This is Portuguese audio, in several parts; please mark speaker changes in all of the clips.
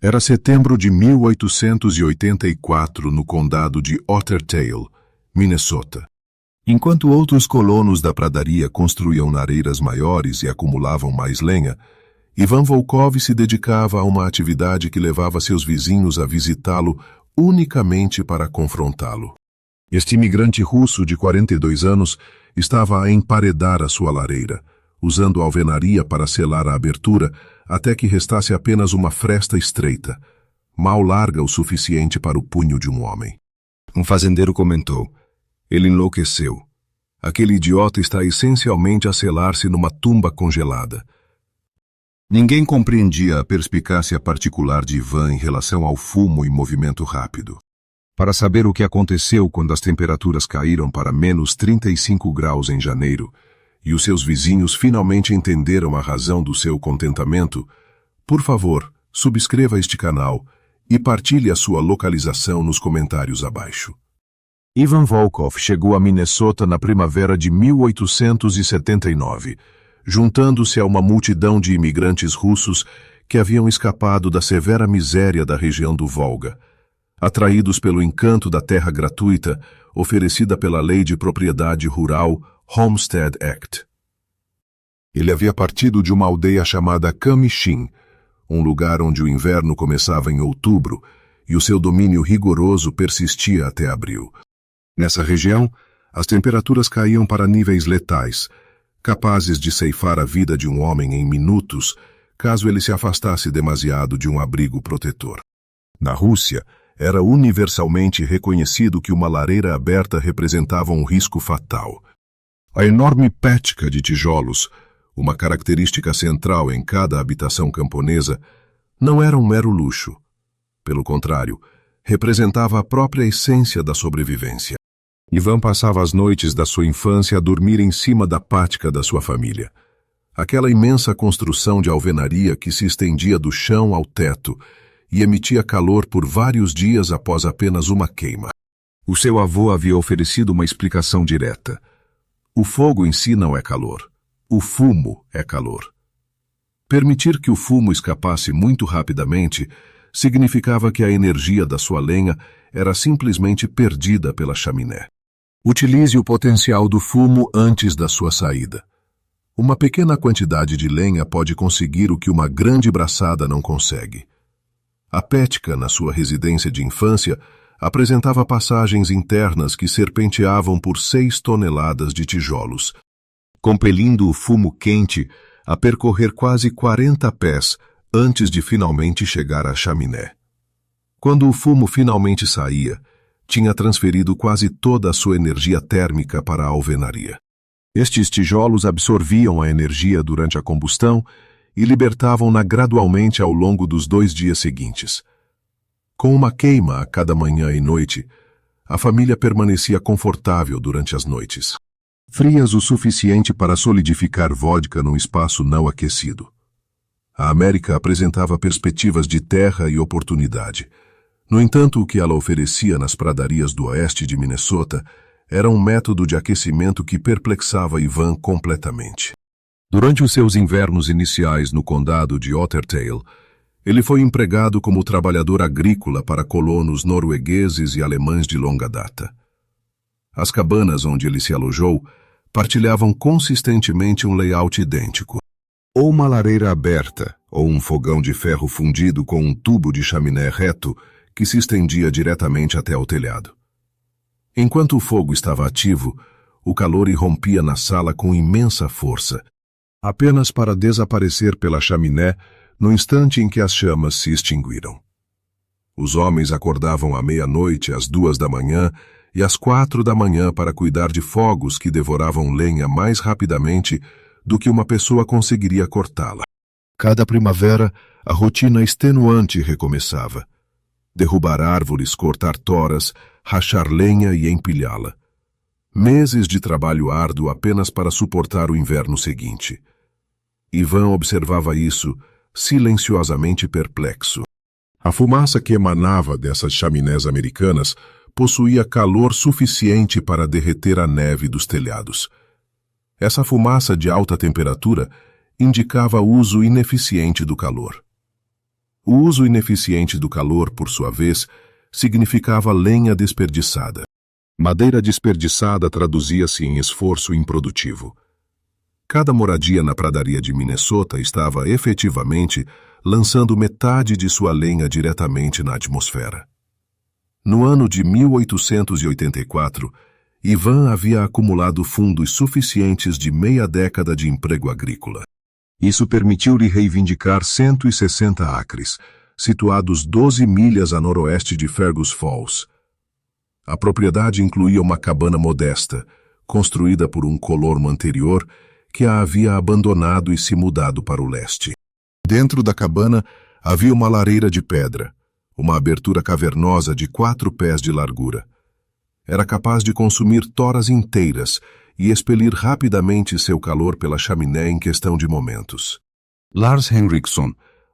Speaker 1: Era setembro de 1884 no condado de Otter Tail, Minnesota. Enquanto outros colonos da pradaria construíam lareiras maiores e acumulavam mais lenha, Ivan Volkov se dedicava a uma atividade que levava seus vizinhos a visitá-lo unicamente para confrontá-lo. Este imigrante russo de 42 anos estava a emparedar a sua lareira, usando alvenaria para selar a abertura até que restasse apenas uma fresta estreita, mal larga o suficiente para o punho de um homem. Um fazendeiro comentou: "Ele enlouqueceu. Aquele idiota está essencialmente a selar-se numa tumba congelada." Ninguém compreendia a perspicácia particular de Ivan em relação ao fumo e movimento rápido. Para saber o que aconteceu quando as temperaturas caíram para menos 35 graus em janeiro, e os seus vizinhos finalmente entenderam a razão do seu contentamento, por favor, subscreva este canal e partilhe a sua localização nos comentários abaixo. Ivan Volkov chegou a Minnesota na primavera de 1879, juntando-se a uma multidão de imigrantes russos que haviam escapado da severa miséria da região do Volga, atraídos pelo encanto da terra gratuita oferecida pela Lei de Propriedade Rural Homestead Act. Ele havia partido de uma aldeia chamada Kamishin, um lugar onde o inverno começava em outubro e o seu domínio rigoroso persistia até abril. Nessa região, as temperaturas caíam para níveis letais, capazes de ceifar a vida de um homem em minutos, caso ele se afastasse demasiado de um abrigo protetor. Na Rússia, era universalmente reconhecido que uma lareira aberta representava um risco fatal. A enorme pética de tijolos, uma característica central em cada habitação camponesa, não era um mero luxo. Pelo contrário, representava a própria essência da sobrevivência. Ivan passava as noites da sua infância a dormir em cima da pática da sua família. Aquela imensa construção de alvenaria que se estendia do chão ao teto e emitia calor por vários dias após apenas uma queima. O seu avô havia oferecido uma explicação direta. O fogo em si não é calor. O fumo é calor. Permitir que o fumo escapasse muito rapidamente significava que a energia da sua lenha era simplesmente perdida pela chaminé. Utilize o potencial do fumo antes da sua saída. Uma pequena quantidade de lenha pode conseguir o que uma grande braçada não consegue. A Pética, na sua residência de infância, apresentava passagens internas que serpenteavam por 6 toneladas de tijolos, compelindo o fumo quente a percorrer quase 40 pés antes de finalmente chegar à chaminé. Quando o fumo finalmente saía, tinha transferido quase toda a sua energia térmica para a alvenaria. Estes tijolos absorviam a energia durante a combustão e libertavam-na gradualmente ao longo dos 2 dias seguintes. Com uma queima a cada manhã e noite, a família permanecia confortável durante as noites, frias o suficiente para solidificar vodka num espaço não aquecido. A América apresentava perspectivas de terra e oportunidade. No entanto, o que ela oferecia nas pradarias do oeste de Minnesota era um método de aquecimento que perplexava Ivan completamente. Durante os seus invernos iniciais no condado de Otter Tail, ele foi empregado como trabalhador agrícola para colonos noruegueses e alemães de longa data. As cabanas onde ele se alojou partilhavam consistentemente um layout idêntico. Ou uma lareira aberta, ou um fogão de ferro fundido com um tubo de chaminé reto que se estendia diretamente até ao telhado. Enquanto o fogo estava ativo, o calor irrompia na sala com imensa força, apenas para desaparecer pela chaminé no instante em que as chamas se extinguiram. Os homens acordavam à meia-noite, às 2 da manhã e às 4 da manhã para cuidar de fogos que devoravam lenha mais rapidamente do que uma pessoa conseguiria cortá-la. Cada primavera, a rotina extenuante recomeçava. Derrubar árvores, cortar toras, rachar lenha e empilhá-la. Meses de trabalho árduo apenas para suportar o inverno seguinte. Ivan observava isso, silenciosamente perplexo. A fumaça que emanava dessas chaminés americanas possuía calor suficiente para derreter a neve dos telhados. Essa fumaça de alta temperatura indicava o uso ineficiente do calor. O uso ineficiente do calor, por sua vez, significava lenha desperdiçada. Madeira desperdiçada traduzia-se em esforço improdutivo. Cada moradia na pradaria de Minnesota estava efetivamente lançando metade de sua lenha diretamente na atmosfera. No ano de 1884, Ivan havia acumulado fundos suficientes de meia década de emprego agrícola. Isso permitiu-lhe reivindicar 160 acres, situados 12 milhas a noroeste de Fergus Falls. A propriedade incluía uma cabana modesta, construída por um colono anterior que a havia abandonado e se mudado para o leste. Dentro da cabana havia uma lareira de pedra, uma abertura cavernosa de 4 pés de largura. Era capaz de consumir toras inteiras e expelir rapidamente seu calor pela chaminé em questão de momentos. Lars Henriksson,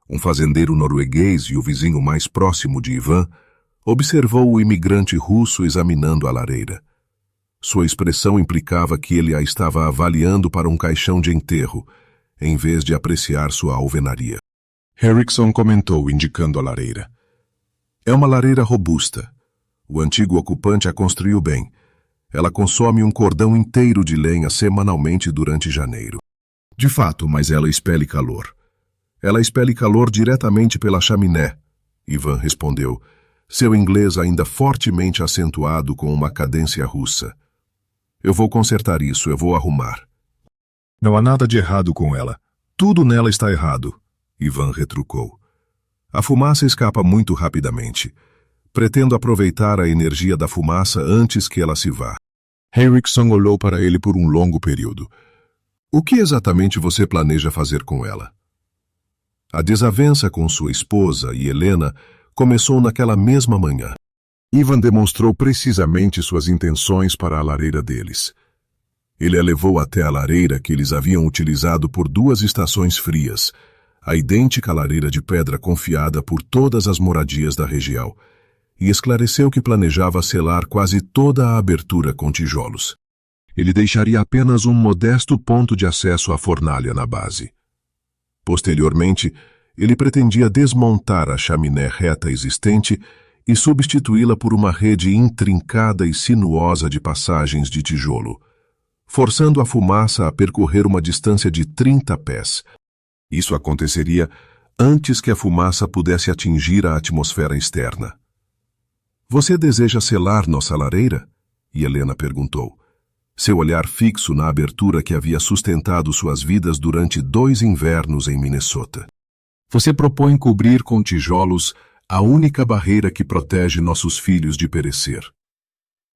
Speaker 1: um fazendeiro norueguês e o vizinho mais próximo de Ivan, observou o imigrante russo examinando a lareira. Sua expressão implicava que ele a estava avaliando para um caixão de enterro, em vez de apreciar sua alvenaria. Henriksson comentou, indicando a lareira. É uma lareira robusta. O antigo ocupante a construiu bem. Ela consome um cordão inteiro de lenha semanalmente durante janeiro. De fato, mas ela expele calor. Ela expele calor diretamente pela chaminé, Ivan respondeu, seu inglês ainda fortemente acentuado com uma cadência russa. Eu vou consertar isso, eu vou arrumar. Não há nada de errado com ela. Tudo nela está errado, Ivan retrucou. A fumaça escapa muito rapidamente. Pretendo aproveitar a energia da fumaça antes que ela se vá. Henriksson olhou para ele por um longo período. O que exatamente você planeja fazer com ela? A desavença com sua esposa e Helena começou naquela mesma manhã. Ivan demonstrou precisamente suas intenções para a lareira deles. Ele a levou até a lareira que eles haviam utilizado por 2 estações frias, a idêntica lareira de pedra confiada por todas as moradias da região, e esclareceu que planejava selar quase toda a abertura com tijolos. Ele deixaria apenas um modesto ponto de acesso à fornalha na base. Posteriormente, ele pretendia desmontar a chaminé reta existente e substituí-la por uma rede intrincada e sinuosa de passagens de tijolo, forçando a fumaça a percorrer uma distância de 30 pés. Isso aconteceria antes que a fumaça pudesse atingir a atmosfera externa. Você deseja selar nossa lareira? E Helena perguntou, seu olhar fixo na abertura que havia sustentado suas vidas durante 2 invernos em Minnesota. Você propõe cobrir com tijolos a única barreira que protege nossos filhos de perecer.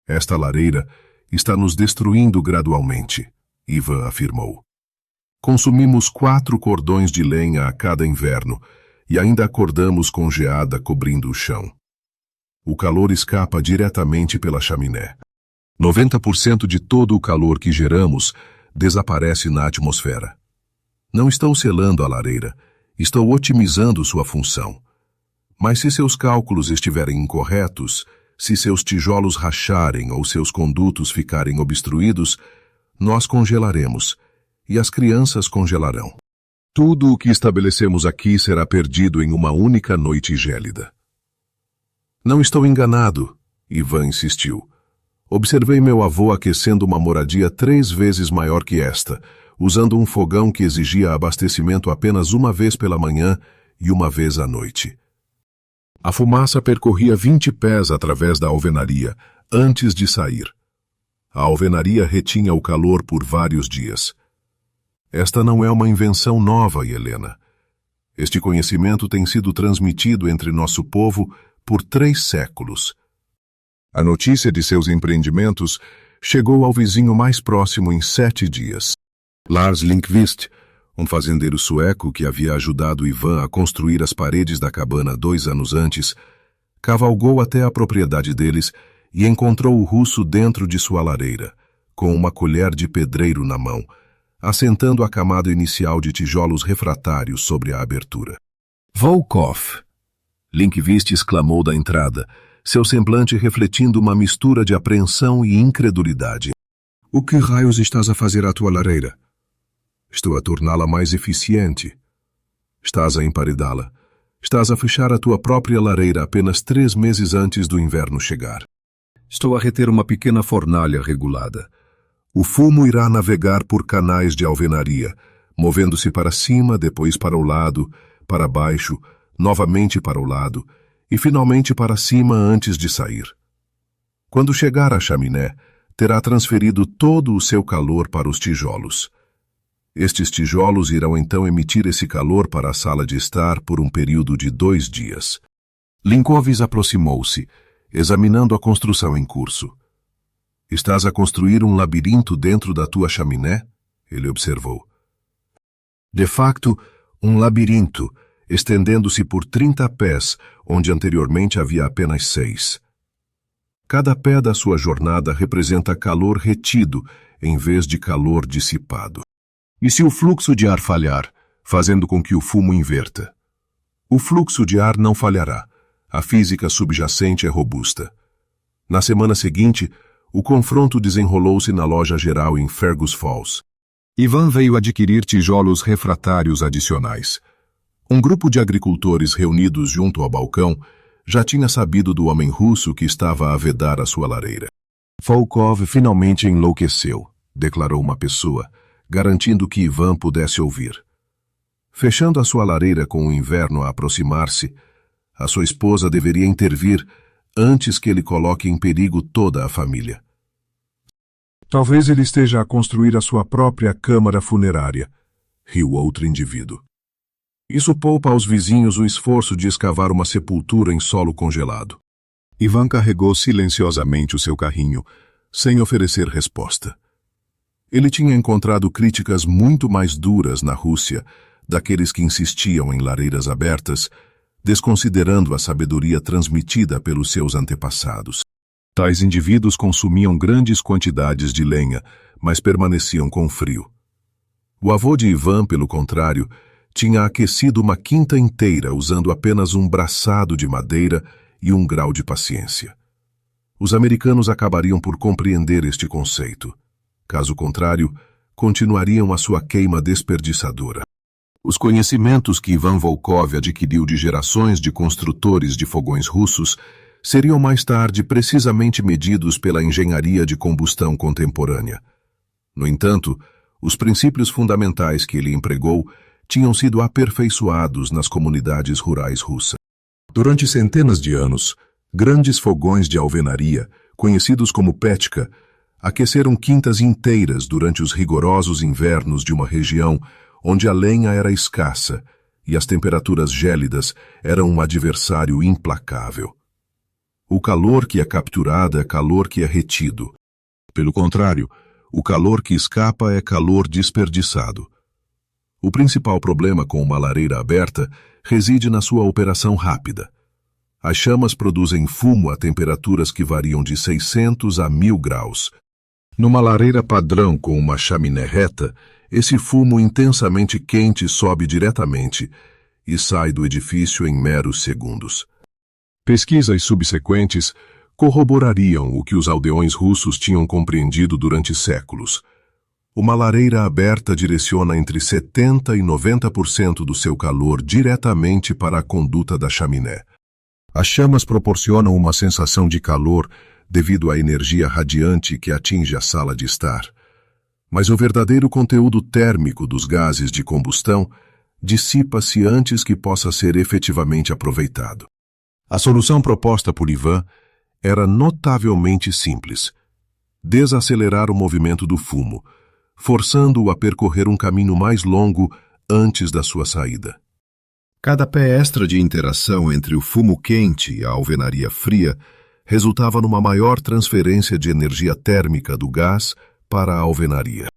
Speaker 1: Esta lareira está nos destruindo gradualmente, Ivan afirmou. Consumimos 4 cordões de lenha a cada inverno e ainda acordamos com geada cobrindo o chão. O calor escapa diretamente pela chaminé. 90% de todo o calor que geramos desaparece na atmosfera. Não estou selando a lareira, estou otimizando sua função. Mas se seus cálculos estiverem incorretos, se seus tijolos racharem ou seus condutos ficarem obstruídos, nós congelaremos, e as crianças congelarão. Tudo o que estabelecemos aqui será perdido em uma única noite gélida. Não estou enganado, Ivan insistiu. Observei meu avô aquecendo uma moradia 3 vezes maior que esta, usando um fogão que exigia abastecimento apenas uma vez pela manhã e uma vez à noite. A fumaça percorria 20 pés através da alvenaria, antes de sair. A alvenaria retinha o calor por vários dias. Esta não é uma invenção nova, Helena. Este conhecimento tem sido transmitido entre nosso povo por 3 séculos. A notícia de seus empreendimentos chegou ao vizinho mais próximo em 7 dias. Lars Lindqvist, um fazendeiro sueco que havia ajudado Ivan a construir as paredes da cabana 2 anos antes, cavalgou até a propriedade deles e encontrou o russo dentro de sua lareira, com uma colher de pedreiro na mão, assentando a camada inicial de tijolos refratários sobre a abertura. Volkov! Lindqvist exclamou da entrada, seu semblante refletindo uma mistura de apreensão e incredulidade. O que raios estás a fazer à tua lareira? Estou a torná-la mais eficiente. Estás a emparedá-la. Estás a fechar a tua própria lareira apenas 3 meses antes do inverno chegar. Estou a reter uma pequena fornalha regulada. O fumo irá navegar por canais de alvenaria, movendo-se para cima, depois para o lado, para baixo, novamente para o lado e finalmente para cima antes de sair. Quando chegar à chaminé, terá transferido todo o seu calor para os tijolos. Estes tijolos irão então emitir esse calor para a sala de estar por um período de 2 dias. Linkovic aproximou-se, examinando a construção em curso. Estás a construir um labirinto dentro da tua chaminé? Ele observou. De facto, um labirinto, estendendo-se por 30 pés, onde anteriormente havia apenas 6. Cada pé da sua jornada representa calor retido, em vez de calor dissipado. E se o fluxo de ar falhar, fazendo com que o fumo inverta? O fluxo de ar não falhará. A física subjacente é robusta. Na semana seguinte, o confronto desenrolou-se na loja geral em Fergus Falls. Ivan veio adquirir tijolos refratários adicionais. Um grupo de agricultores reunidos junto ao balcão já tinha sabido do homem russo que estava a vedar a sua lareira. Volkov finalmente enlouqueceu, declarou uma pessoa, garantindo que Ivan pudesse ouvir. Fechando a sua lareira com o inverno a aproximar-se, a sua esposa deveria intervir antes que ele coloque em perigo toda a família.
Speaker 2: Talvez ele esteja a construir a sua própria câmara funerária, riu outro indivíduo.
Speaker 1: Isso poupa aos vizinhos o esforço de escavar uma sepultura em solo congelado. Ivan carregou silenciosamente o seu carrinho, sem oferecer resposta. Ele tinha encontrado críticas muito mais duras na Rússia, daqueles que insistiam em lareiras abertas, desconsiderando a sabedoria transmitida pelos seus antepassados. Tais indivíduos consumiam grandes quantidades de lenha, mas permaneciam com frio. O avô de Ivan, pelo contrário, tinha aquecido uma quinta inteira usando apenas um braçado de madeira e um grau de paciência. Os americanos acabariam por compreender este conceito. Caso contrário, continuariam a sua queima desperdiçadora. Os conhecimentos que Ivan Volkov adquiriu de gerações de construtores de fogões russos seriam mais tarde precisamente medidos pela engenharia de combustão contemporânea. No entanto, os princípios fundamentais que ele empregou tinham sido aperfeiçoados nas comunidades rurais russas. Durante centenas de anos, grandes fogões de alvenaria, conhecidos como Petka, aqueceram quintas inteiras durante os rigorosos invernos de uma região onde a lenha era escassa e as temperaturas gélidas eram um adversário implacável. O calor que é capturado é calor que é retido. Pelo contrário, o calor que escapa é calor desperdiçado. O principal problema com uma lareira aberta reside na sua operação rápida. As chamas produzem fumo a temperaturas que variam de 600 a 1000 graus. Numa lareira padrão com uma chaminé reta, esse fumo intensamente quente sobe diretamente e sai do edifício em meros segundos. Pesquisas subsequentes corroborariam o que os aldeões russos tinham compreendido durante séculos. Uma lareira aberta direciona entre 70% e 90% do seu calor diretamente para a conduta da chaminé. As chamas proporcionam uma sensação de calor devido à energia radiante que atinge a sala de estar. Mas o verdadeiro conteúdo térmico dos gases de combustão dissipa-se antes que possa ser efetivamente aproveitado. A solução proposta por Ivan era notavelmente simples: desacelerar o movimento do fumo, forçando-o a percorrer um caminho mais longo antes da sua saída. Cada pé extra de interação entre o fumo quente e a alvenaria fria resultava numa maior transferência de energia térmica do gás para a alvenaria.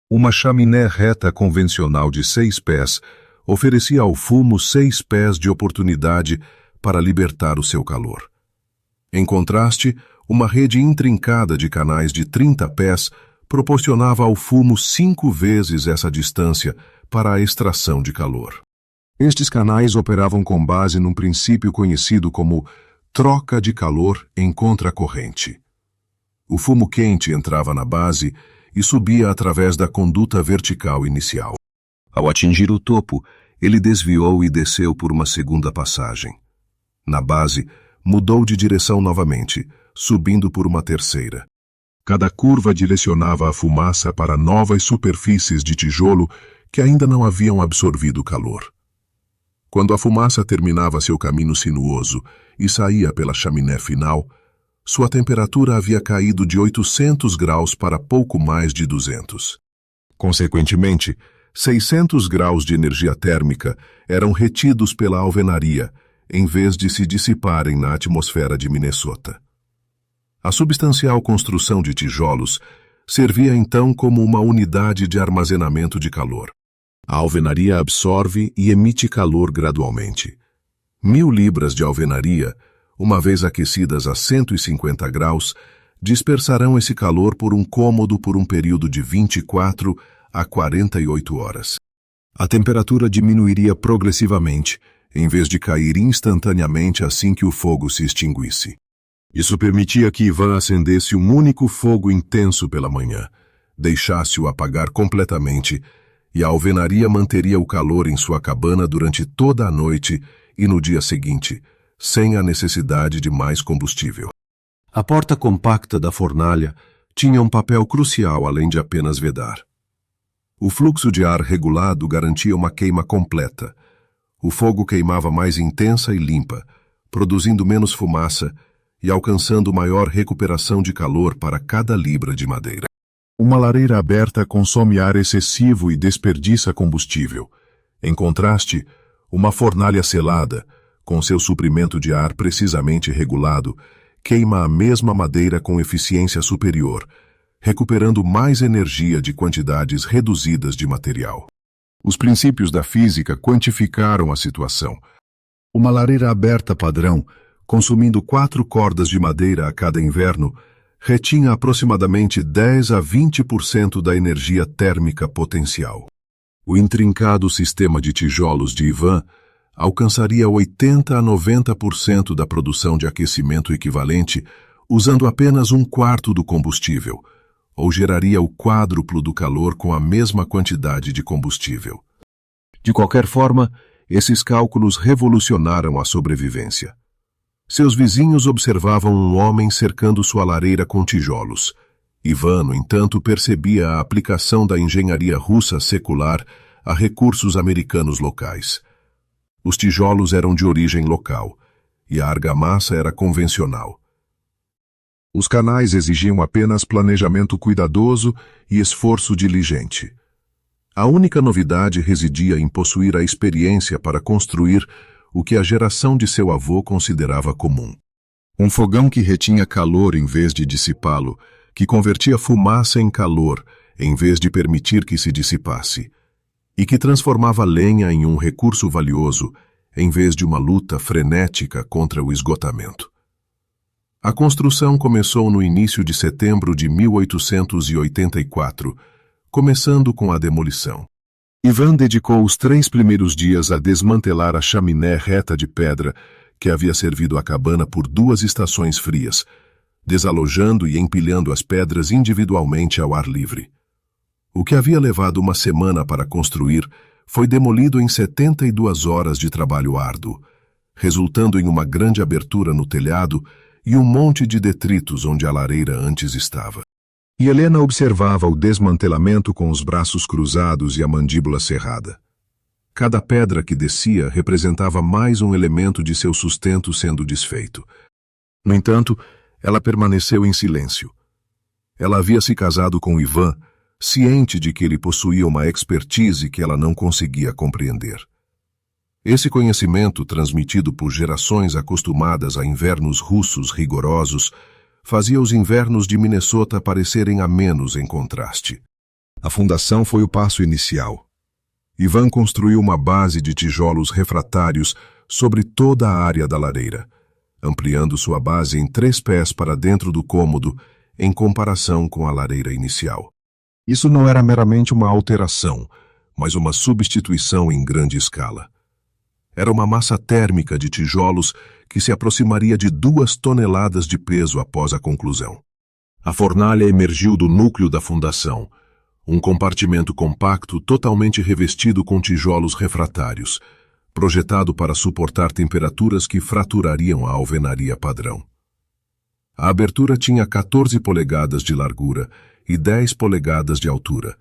Speaker 1: Uma chaminé reta convencional de 6 pés oferecia ao fumo 6 pés de oportunidade para libertar o seu calor. Em contraste, uma rede intrincada de canais de 30 pés proporcionava ao fumo 5 vezes essa distância para a extração de calor. Estes canais operavam com base num princípio conhecido como troca de calor em contracorrente. O fumo quente entrava na base e subia através da conduta vertical inicial. Ao atingir o topo, ele desviou e desceu por uma segunda passagem. Na base, mudou de direção novamente, subindo por uma terceira. Cada curva direcionava a fumaça para novas superfícies de tijolo que ainda não haviam absorvido calor. Quando a fumaça terminava seu caminho sinuoso e saía pela chaminé final, sua temperatura havia caído de 800 graus para pouco mais de 200. Consequentemente, 600 graus de energia térmica eram retidos pela alvenaria, em vez de se dissiparem na atmosfera de Minnesota. A substancial construção de tijolos servia então como uma unidade de armazenamento de calor. A alvenaria absorve e emite calor gradualmente. 1000 libras de alvenaria, uma vez aquecidas a 150 graus, dispersarão esse calor por um cômodo por um período de 24 a 48 horas. A temperatura diminuiria progressivamente, em vez de cair instantaneamente assim que o fogo se extinguisse. Isso permitia que Ivan acendesse um único fogo intenso pela manhã, deixasse-o apagar completamente, e a alvenaria manteria o calor em sua cabana durante toda a noite e no dia seguinte, sem a necessidade de mais combustível. A porta compacta da fornalha tinha um papel crucial além de apenas vedar. O fluxo de ar regulado garantia uma queima completa. O fogo queimava mais intensa e limpa, produzindo menos fumaça e alcançando maior recuperação de calor para cada libra de madeira. Uma lareira aberta consome ar excessivo e desperdiça combustível. Em contraste, uma fornalha selada, com seu suprimento de ar precisamente regulado, queima a mesma madeira com eficiência superior, recuperando mais energia de quantidades reduzidas de material. Os princípios da física quantificaram a situação. Uma lareira aberta padrão, consumindo 4 cordas de madeira a cada inverno, retinha aproximadamente 10 a 20% da energia térmica potencial. O intrincado sistema de tijolos de Ivan alcançaria 80 a 90% da produção de aquecimento equivalente usando apenas 1/4 do combustível, ou geraria o quádruplo do calor com a mesma quantidade de combustível. De qualquer forma, esses cálculos revolucionaram a sobrevivência. Seus vizinhos observavam um homem cercando sua lareira com tijolos. Ivan, no entanto, percebia a aplicação da engenharia russa secular a recursos americanos locais. Os tijolos eram de origem local, e a argamassa era convencional. Os canais exigiam apenas planejamento cuidadoso e esforço diligente. A única novidade residia em possuir a experiência para construir o que a geração de seu avô considerava comum. Um fogão que retinha calor em vez de dissipá-lo, que convertia fumaça em calor em vez de permitir que se dissipasse, e que transformava lenha em um recurso valioso em vez de uma luta frenética contra o esgotamento. A construção começou no início de setembro de 1884, começando com a demolição. Ivan dedicou os 3 primeiros dias a desmantelar a chaminé reta de pedra que havia servido a cabana por 2 estações frias, desalojando e empilhando as pedras individualmente ao ar livre. O que havia levado uma semana para construir foi demolido em 72 horas de trabalho árduo, resultando em uma grande abertura no telhado e um monte de detritos onde a lareira antes estava. E Helena observava o desmantelamento com os braços cruzados e a mandíbula cerrada. Cada pedra que descia representava mais um elemento de seu sustento sendo desfeito. No entanto, ela permaneceu em silêncio. Ela havia se casado com Ivan, ciente de que ele possuía uma expertise que ela não conseguia compreender. Esse conhecimento, transmitido por gerações acostumadas a invernos russos rigorosos, fazia os invernos de Minnesota parecerem amenos em contraste. A fundação foi o passo inicial. Ivan construiu uma base de tijolos refratários sobre toda a área da lareira, ampliando sua base em 3 pés para dentro do cômodo em comparação com a lareira inicial. Isso não era meramente uma alteração, mas uma substituição em grande escala. Era uma massa térmica de tijolos que se aproximaria de 2 toneladas de peso após a conclusão. A fornalha emergiu do núcleo da fundação, Um compartimento compacto totalmente revestido com tijolos refratários, projetado para suportar temperaturas que fraturariam a alvenaria padrão. A abertura tinha 14 polegadas de largura e 10 polegadas de altura,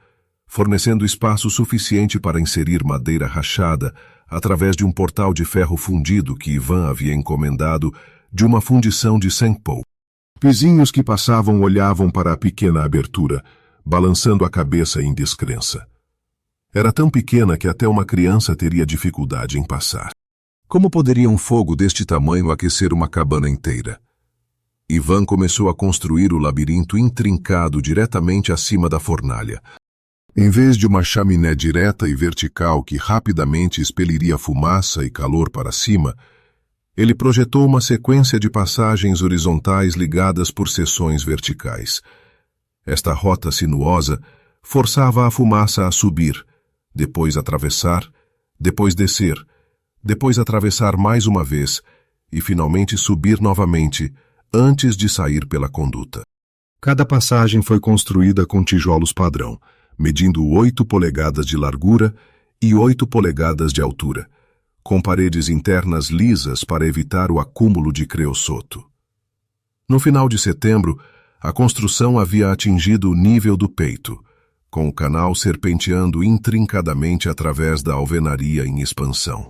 Speaker 1: fornecendo espaço suficiente para inserir madeira rachada através de um portal de ferro fundido que Ivan havia encomendado de uma fundição de St. Paul. Vizinhos que passavam olhavam para a pequena abertura, balançando a cabeça em descrença. Era tão pequena que até uma criança teria dificuldade em passar. Como poderia um fogo deste tamanho aquecer uma cabana inteira? Ivan começou a construir o labirinto intrincado diretamente acima da fornalha. Em vez de uma chaminé direta e vertical que rapidamente expeliria fumaça e calor para cima, ele projetou uma sequência de passagens horizontais ligadas por seções verticais. Esta rota sinuosa forçava a fumaça a subir, depois atravessar, depois descer, depois atravessar mais uma vez e finalmente subir novamente, antes de sair pela conduta. Cada passagem foi construída com tijolos padrão, medindo 8 polegadas de largura e 8 polegadas de altura, com paredes internas lisas para evitar o acúmulo de creossoto. No final de setembro, a construção havia atingido o nível do peito, com o canal serpenteando intrincadamente através da alvenaria em expansão.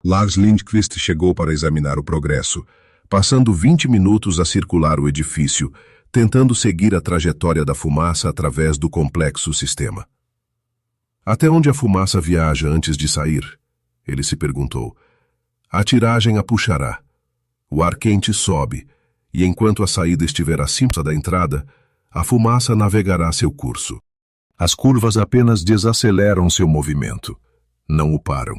Speaker 1: Lars Lindqvist chegou para examinar o progresso, passando 20 minutos a circular o edifício, tentando seguir a trajetória da fumaça através do complexo sistema. Até onde a fumaça viaja antes de sair? Ele se perguntou. A tiragem a puxará. O ar quente sobe, e enquanto a saída estiver acima da entrada, a fumaça navegará seu curso. As curvas apenas desaceleram seu movimento, não o param.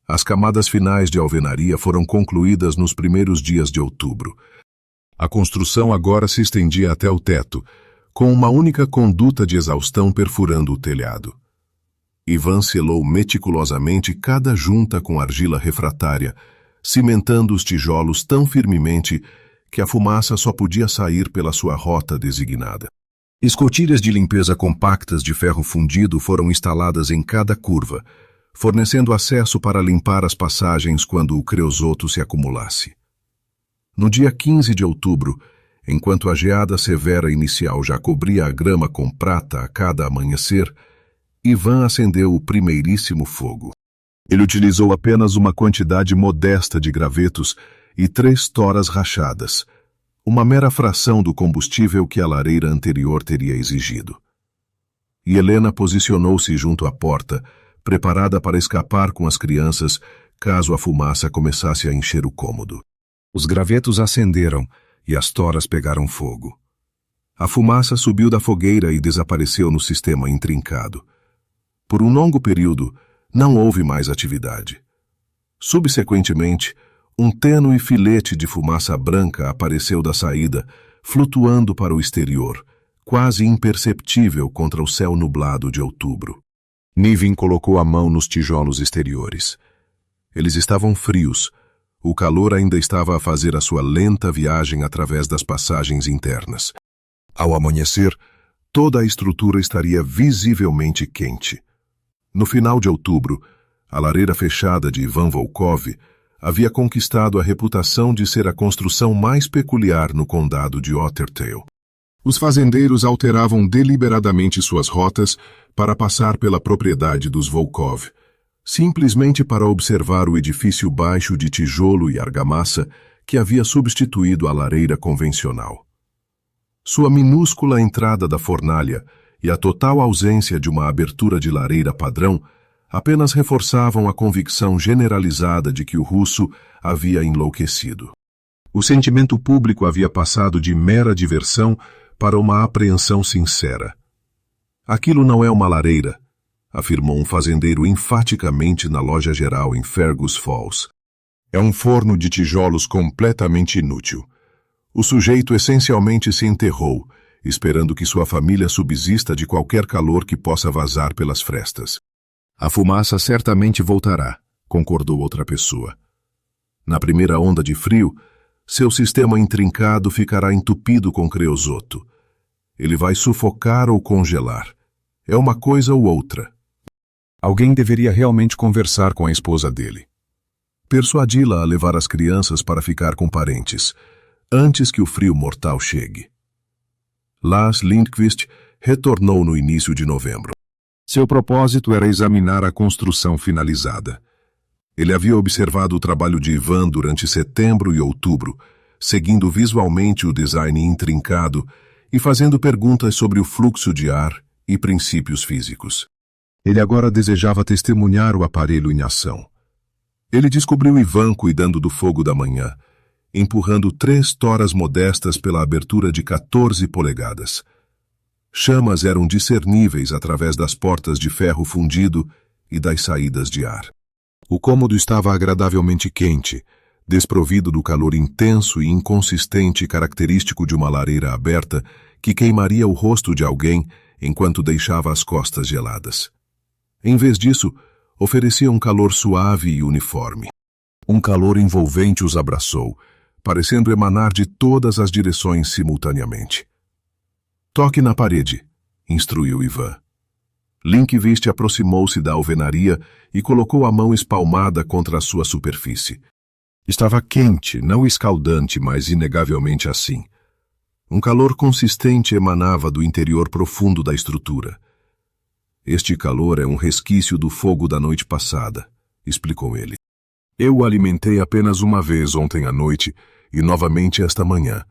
Speaker 1: As camadas finais de alvenaria foram concluídas nos primeiros dias de outubro. A construção agora se estendia até o teto, com uma única conduta de exaustão perfurando o telhado. Ivan selou meticulosamente cada junta com argila refratária, cimentando os tijolos tão firmemente que a fumaça só podia sair pela sua rota designada. Escotilhas de limpeza compactas de ferro fundido foram instaladas em cada curva, fornecendo acesso para limpar as passagens quando o creosoto se acumulasse. No dia 15 de outubro, enquanto a geada severa inicial já cobria a grama com prata a cada amanhecer, Ivan acendeu o primeiríssimo fogo. Ele utilizou apenas uma quantidade modesta de gravetos e 3 toras rachadas, uma mera fração do combustível que a lareira anterior teria exigido. E Helena posicionou-se junto à porta, preparada para escapar com as crianças caso a fumaça começasse a encher o cômodo. Os gravetos acenderam e as toras pegaram fogo. A fumaça subiu da fogueira e desapareceu no sistema intrincado. Por um longo período, não houve mais atividade. Subsequentemente, um tênue filete de fumaça branca apareceu da saída, flutuando para o exterior, quase imperceptível contra o céu nublado de outubro. Niven colocou a mão nos tijolos exteriores. Eles estavam frios. O calor ainda estava a fazer a sua lenta viagem através das passagens internas. Ao amanhecer, toda a estrutura estaria visivelmente quente. No final de outubro, a lareira fechada de Ivan Volkov havia conquistado a reputação de ser a construção mais peculiar no condado de Ottertail. Os fazendeiros alteravam deliberadamente suas rotas para passar pela propriedade dos Volkov, simplesmente para observar o edifício baixo de tijolo e argamassa que havia substituído a lareira convencional. Sua minúscula entrada da fornalha e a total ausência de uma abertura de lareira padrão apenas reforçavam a convicção generalizada de que o russo havia enlouquecido. O sentimento público havia passado de mera diversão para uma apreensão sincera. Aquilo não é uma lareira, afirmou um fazendeiro enfaticamente na loja geral em Fergus Falls. É um forno de tijolos completamente inútil. O sujeito essencialmente se enterrou, esperando que sua família subsista de qualquer calor que possa vazar pelas frestas. A fumaça certamente voltará, concordou outra pessoa. Na primeira onda de frio, seu sistema intrincado ficará entupido com creosoto. Ele vai sufocar ou congelar. É uma coisa ou outra.
Speaker 2: Alguém deveria realmente conversar com a esposa dele.
Speaker 1: Persuadi-la a levar as crianças para ficar com parentes, antes que o frio mortal chegue. Lars Lindqvist retornou no início de novembro. Seu propósito era examinar a construção finalizada. Ele havia observado o trabalho de Ivan durante setembro e outubro, seguindo visualmente o design intrincado e fazendo perguntas sobre o fluxo de ar e princípios físicos. Ele agora desejava testemunhar o aparelho em ação. Ele descobriu Ivan cuidando do fogo da manhã, empurrando 3 toras modestas pela abertura de 14 polegadas. Chamas eram discerníveis através das portas de ferro fundido e das saídas de ar. O cômodo estava agradavelmente quente, desprovido do calor intenso e inconsistente característico de uma lareira aberta que queimaria o rosto de alguém enquanto deixava as costas geladas. Em vez disso, oferecia um calor suave e uniforme. Um calor envolvente os abraçou, parecendo emanar de todas as direções simultaneamente. Toque na parede, instruiu Ivan. Lindqvist aproximou-se da alvenaria e colocou a mão espalmada contra a sua superfície. Estava quente, não escaldante, mas inegavelmente assim. Um calor consistente emanava do interior profundo da estrutura. Este calor é um resquício do fogo da noite passada, explicou ele. Eu o alimentei apenas uma vez ontem à noite e novamente esta manhã,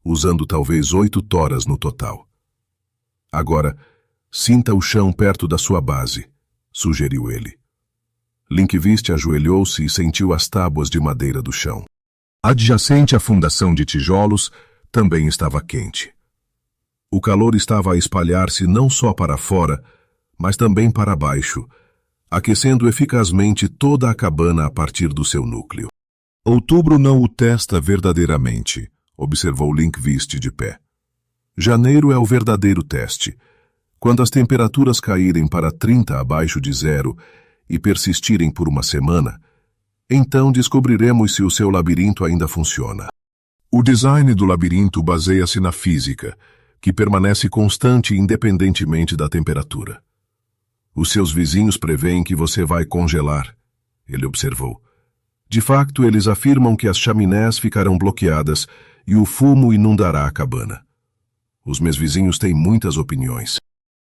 Speaker 1: usando talvez 8 toras no total. Agora, sinta o chão perto da sua base, sugeriu ele. Lindqvist ajoelhou-se e sentiu as tábuas de madeira do chão. Adjacente à fundação de tijolos, também estava quente. O calor estava a espalhar-se não só para fora, mas também para baixo, aquecendo eficazmente toda a cabana a partir do seu núcleo. Outubro não o testa verdadeiramente, observou Lindqvist de pé. Janeiro é o verdadeiro teste. Quando as temperaturas caírem para 30 abaixo de zero e persistirem por uma semana, então descobriremos se o seu labirinto ainda funciona. O design do labirinto baseia-se na física, que permanece constante independentemente da temperatura. Os seus vizinhos preveem que você vai congelar, ele observou. De facto, eles afirmam que as chaminés ficarão bloqueadas e o fumo inundará a cabana. Os meus vizinhos têm muitas opiniões.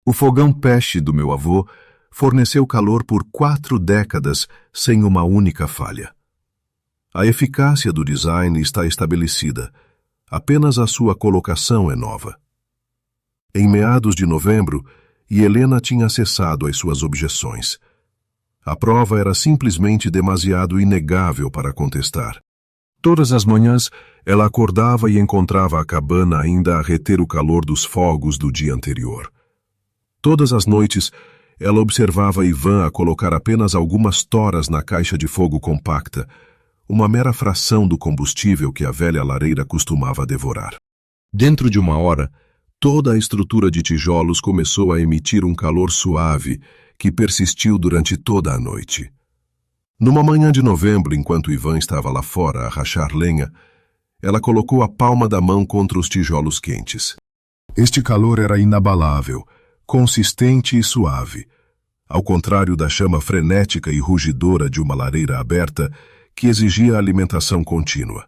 Speaker 1: O fogão Pesce do meu avô forneceu calor por 4 décadas sem uma única falha. A eficácia do design está estabelecida, apenas a sua colocação é nova. Em meados de novembro, Helena tinha cessado as suas objeções. A prova era simplesmente demasiado inegável para contestar. Todas as manhãs, ela acordava e encontrava a cabana ainda a reter o calor dos fogos do dia anterior. Todas as noites, ela observava Ivan a colocar apenas algumas toras na caixa de fogo compacta, uma mera fração do combustível que a velha lareira costumava devorar. Dentro de uma hora, toda a estrutura de tijolos começou a emitir um calor suave que persistiu durante toda a noite. Numa manhã de novembro, enquanto Ivan estava lá fora a rachar lenha, ela colocou a palma da mão contra os tijolos quentes. Este calor era inabalável, consistente e suave, ao contrário da chama frenética e rugidora de uma lareira aberta que exigia alimentação contínua.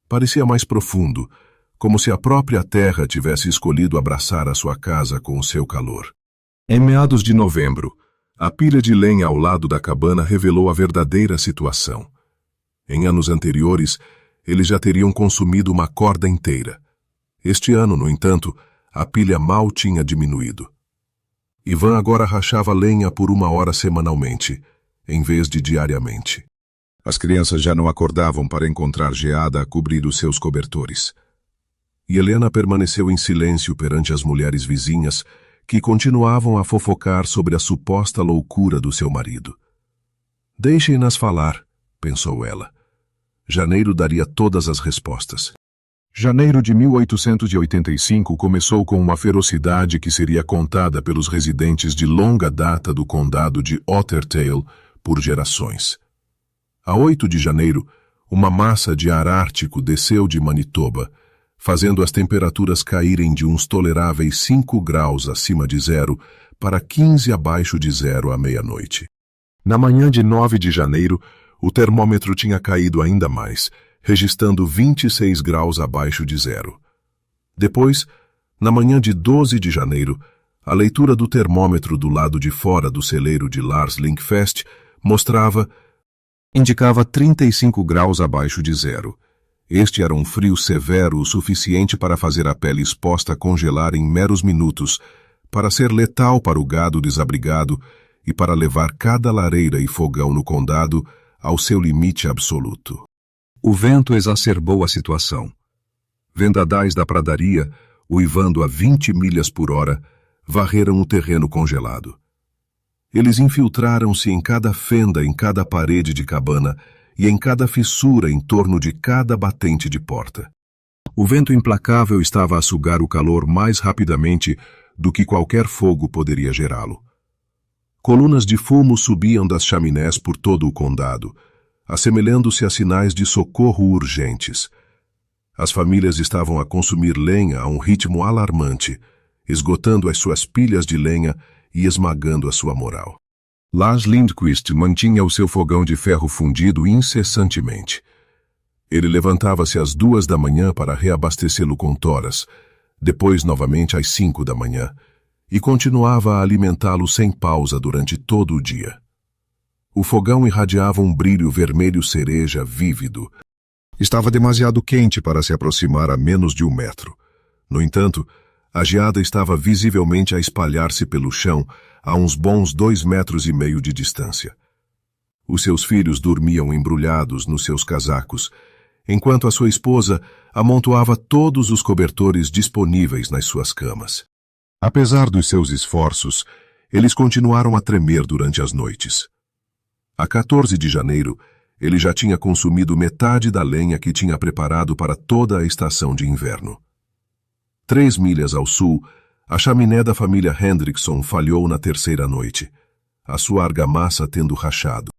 Speaker 1: Parecia mais profundo, como se a própria terra tivesse escolhido abraçar a sua casa com o seu calor. Em meados de novembro, a pilha de lenha ao lado da cabana revelou a verdadeira situação. Em anos anteriores, eles já teriam consumido uma corda inteira. Este ano, no entanto, a pilha mal tinha diminuído. Ivan agora rachava lenha por 1 hora semanalmente, em vez de diariamente. As crianças já não acordavam para encontrar geada a cobrir os seus cobertores. Helena permaneceu em silêncio perante as mulheres vizinhas, que continuavam a fofocar sobre a suposta loucura do seu marido. Deixem-nas falar, pensou ela. Janeiro daria todas as respostas. Janeiro de 1885 começou com uma ferocidade que seria contada pelos residentes de longa data do condado de Ottertail por gerações. A 8 de janeiro, uma massa de ar ártico desceu de Manitoba, fazendo as temperaturas caírem de uns toleráveis 5 graus acima de zero para 15 abaixo de zero à meia-noite. Na manhã de 9 de janeiro, o termômetro tinha caído ainda mais, registrando 26 graus abaixo de zero. Depois, na manhã de 12 de janeiro, a leitura do termômetro do lado de fora do celeiro de Lars Linkfest indicava 35 graus abaixo de zero. Este era um frio severo o suficiente para fazer a pele exposta congelar em meros minutos, para ser letal para o gado desabrigado e para levar cada lareira e fogão no condado ao seu limite absoluto. O vento exacerbou a situação. Vendadais da pradaria, uivando a 20 milhas por hora, varreram o terreno congelado. Eles infiltraram-se em cada fenda, em cada parede de cabana e em cada fissura em torno de cada batente de porta. O vento implacável estava a sugar o calor mais rapidamente do que qualquer fogo poderia gerá-lo. Colunas de fumo subiam das chaminés por todo o condado, assemelhando-se a sinais de socorro urgentes. As famílias estavam a consumir lenha a um ritmo alarmante, esgotando as suas pilhas de lenha e esmagando a sua moral. Lars Lindquist mantinha o seu fogão de ferro fundido incessantemente. Ele levantava-se às 2 da manhã para reabastecê-lo com toras, depois novamente às 5 da manhã, e continuava a alimentá-lo sem pausa durante todo o dia. O fogão irradiava um brilho vermelho cereja vívido. Estava demasiado quente para se aproximar a menos de 1 metro. No entanto, a geada estava visivelmente a espalhar-se pelo chão a uns bons 2,5 metros de distância. Os seus filhos dormiam embrulhados nos seus casacos, enquanto a sua esposa amontoava todos os cobertores disponíveis nas suas camas. Apesar dos seus esforços, eles continuaram a tremer durante as noites. A 14 de janeiro, ele já tinha consumido metade da lenha que tinha preparado para toda a estação de inverno. 3 milhas ao sul, a chaminé da família Hendrickson falhou na 3ª noite, a sua argamassa tendo rachado.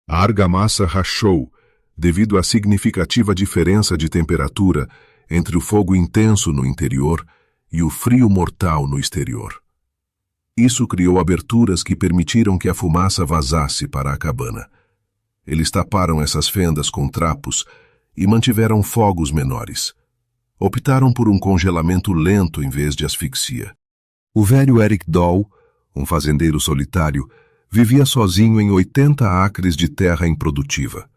Speaker 1: A argamassa rachou devido à significativa diferença de temperatura entre o fogo intenso no interior e o frio mortal no exterior. Isso criou aberturas que permitiram que a fumaça vazasse para a cabana. Eles taparam essas fendas com trapos e mantiveram fogos menores. Optaram por um congelamento lento em vez de asfixia. O velho Eric Doll, um fazendeiro solitário, vivia sozinho em 80 acres de terra improdutiva.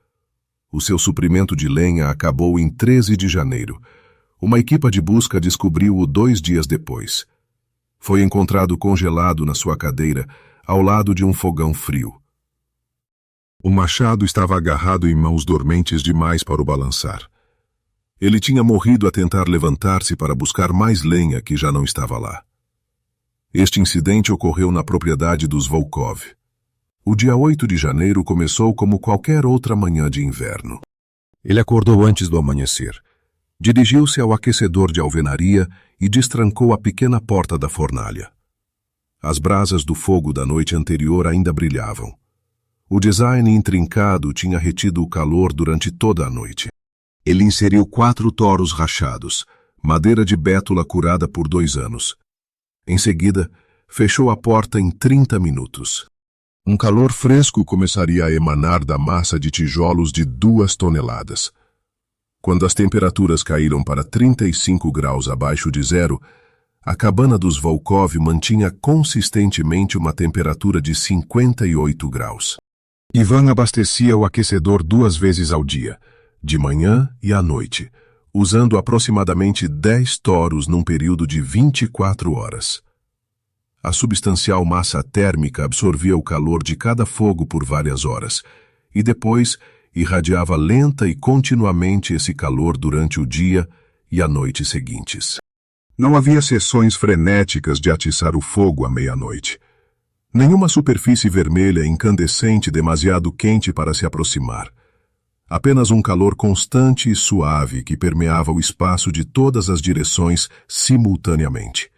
Speaker 1: O seu suprimento de lenha acabou em 13 de janeiro. Uma equipa de busca descobriu-o 2 dias depois. Foi encontrado congelado na sua cadeira, ao lado de um fogão frio. O machado estava agarrado em mãos dormentes demais para o balançar. Ele tinha morrido a tentar levantar-se para buscar mais lenha que já não estava lá. Este incidente ocorreu na propriedade dos Volkov. O dia 8 de janeiro começou como qualquer outra manhã de inverno. Ele acordou antes do amanhecer. Dirigiu-se ao aquecedor de alvenaria e destrancou a pequena porta da fornalha. As brasas do fogo da noite anterior ainda brilhavam. O design intrincado tinha retido o calor durante toda a noite. Ele inseriu 4 toros rachados, madeira de bétula curada por 2 anos. Em seguida, fechou a porta em 30 minutos. Um calor fresco começaria a emanar da massa de tijolos de 2 toneladas. Quando as temperaturas caíram para 35 graus abaixo de zero, a cabana dos Volkov mantinha consistentemente uma temperatura de 58 graus. Ivan abastecia o aquecedor 2 vezes ao dia, de manhã e à noite, usando aproximadamente 10 toros num período de 24 horas. A substancial massa térmica absorvia o calor de cada fogo por várias horas, e depois irradiava lenta e continuamente esse calor durante o dia e a noite seguintes. Não havia sessões frenéticas de atiçar o fogo à meia-noite. Nenhuma superfície vermelha incandescente demasiado quente para se aproximar. Apenas um calor constante e suave que permeava o espaço de todas as direções simultaneamente.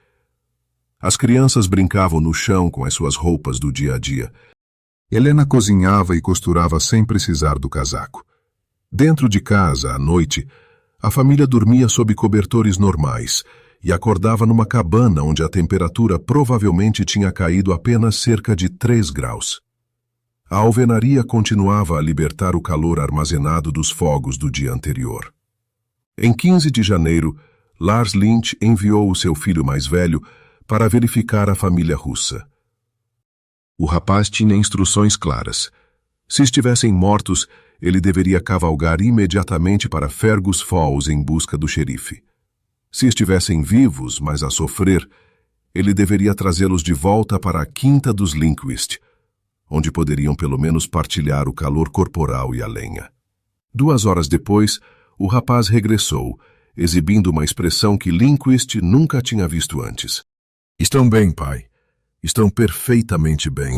Speaker 1: As crianças brincavam no chão com as suas roupas do dia a dia. Helena cozinhava e costurava sem precisar do casaco. Dentro de casa, à noite, a família dormia sob cobertores normais e acordava numa cabana onde a temperatura provavelmente tinha caído apenas cerca de 3 graus. A alvenaria continuava a libertar o calor armazenado dos fogos do dia anterior. Em 15 de janeiro, Lars Lynch enviou o seu filho mais velho para verificar a família russa. O rapaz tinha instruções claras. Se estivessem mortos, ele deveria cavalgar imediatamente para Fergus Falls em busca do xerife. Se estivessem vivos, mas a sofrer, ele deveria trazê-los de volta para a quinta dos Lindqvist, onde poderiam pelo menos partilhar o calor corporal e a lenha. 2 horas depois, o rapaz regressou, exibindo uma expressão que Lindqvist nunca tinha visto antes. Estão bem, pai. Estão perfeitamente bem.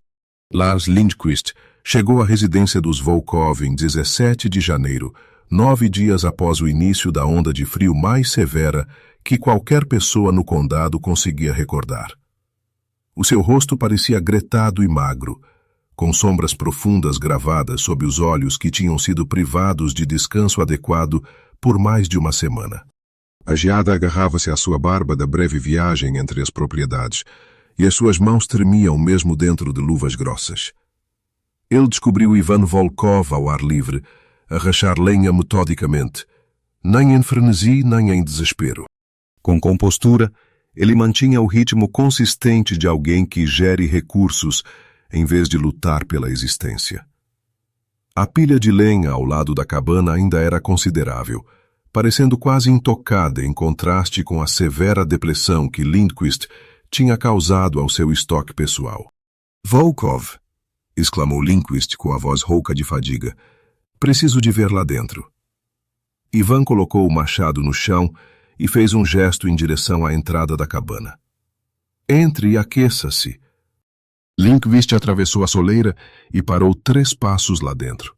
Speaker 1: Lars Lindqvist chegou à residência dos Volkov em 17 de janeiro, 9 dias após o início da onda de frio mais severa que qualquer pessoa no condado conseguia recordar. O seu rosto parecia gretado e magro, com sombras profundas gravadas sob os olhos que tinham sido privados de descanso adequado por mais de uma semana. A geada agarrava-se à sua barba da breve viagem entre as propriedades, e as suas mãos tremiam mesmo dentro de luvas grossas. Ele descobriu Ivan Volkov ao ar livre, a rachar lenha metodicamente, nem em frenesi nem em desespero. Com compostura, ele mantinha o ritmo consistente de alguém que gere recursos em vez de lutar pela existência. A pilha de lenha ao lado da cabana ainda era considerável, parecendo quase intocada em contraste com a severa depressão que Lindqvist tinha causado ao seu estoque pessoal. "Volkov", exclamou Lindqvist com a voz rouca de fadiga. "Preciso de ver lá dentro." Ivan colocou o machado no chão e fez um gesto em direção à entrada da cabana. "Entre e aqueça-se." Lindqvist atravessou a soleira e parou 3 passos lá dentro.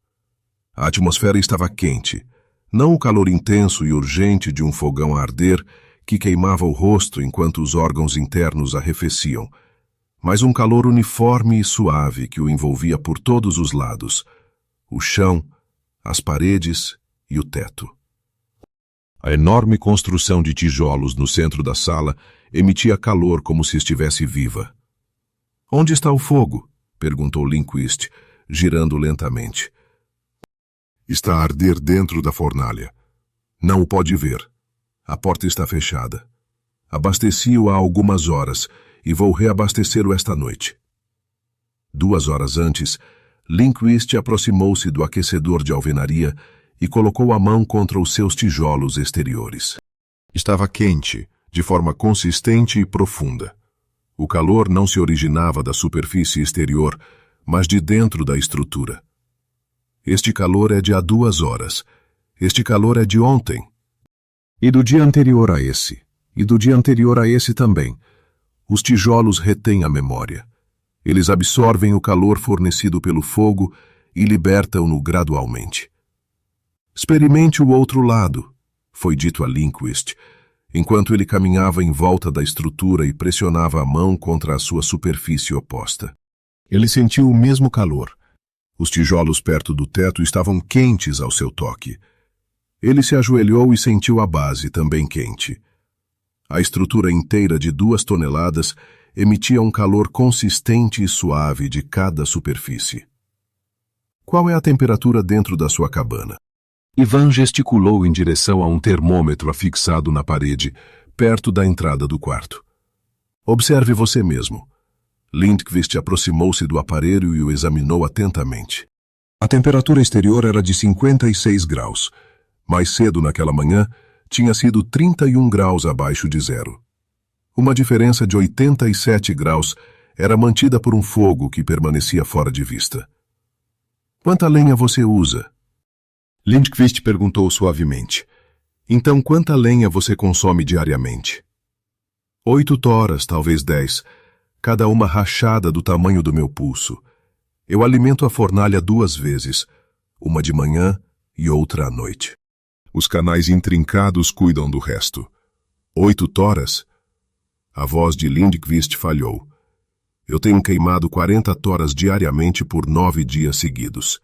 Speaker 1: A atmosfera estava quente, não o calor intenso e urgente de um fogão a arder que queimava o rosto enquanto os órgãos internos arrefeciam, mas um calor uniforme e suave que o envolvia por todos os lados, o chão, as paredes e o teto. A enorme construção de tijolos no centro da sala emitia calor como se estivesse viva. "Onde está o fogo?" perguntou Lindqvist, girando lentamente. "Está a arder dentro da fornalha. Não o pode ver. A porta está fechada. Abasteci-o há algumas horas e vou reabastecê-lo esta noite." 2 horas antes, Lindqvist aproximou-se do aquecedor de alvenaria e colocou a mão contra os seus tijolos exteriores. Estava quente, de forma consistente e profunda. O calor não se originava da superfície exterior, mas de dentro da estrutura. Este calor é de há 2 horas. Este calor é de ontem. E do dia anterior a esse. E do dia anterior a esse também. Os tijolos retêm a memória. Eles absorvem o calor fornecido pelo fogo e libertam-no gradualmente. "Experimente o outro lado", foi dito a Lindqvist, enquanto ele caminhava em volta da estrutura e pressionava a mão contra a sua superfície oposta. Ele sentiu o mesmo calor. Os tijolos perto do teto estavam quentes ao seu toque. Ele se ajoelhou e sentiu a base também quente. A estrutura inteira de 2 toneladas emitia um calor consistente e suave de cada superfície. "Qual é a temperatura dentro da sua cabana?" Ivan gesticulou em direção a um termômetro afixado na parede, perto da entrada do quarto. "Observe você mesmo." Lindqvist aproximou-se do aparelho e o examinou atentamente. A temperatura exterior era de 56 graus. Mais cedo naquela manhã, tinha sido 31 graus abaixo de zero. Uma diferença de 87 graus era mantida por um fogo que permanecia fora de vista. "Quanta lenha você usa?" Lindqvist perguntou suavemente. "Então, quanta lenha você consome diariamente?" 8 toras, talvez 10, cada uma rachada do tamanho do meu pulso. Eu alimento a fornalha 2 vezes, uma de manhã e outra à noite. Os canais intrincados cuidam do resto. 8 toras? A voz de Lindqvist falhou. Eu tenho queimado 40 toras diariamente por 9 dias seguidos.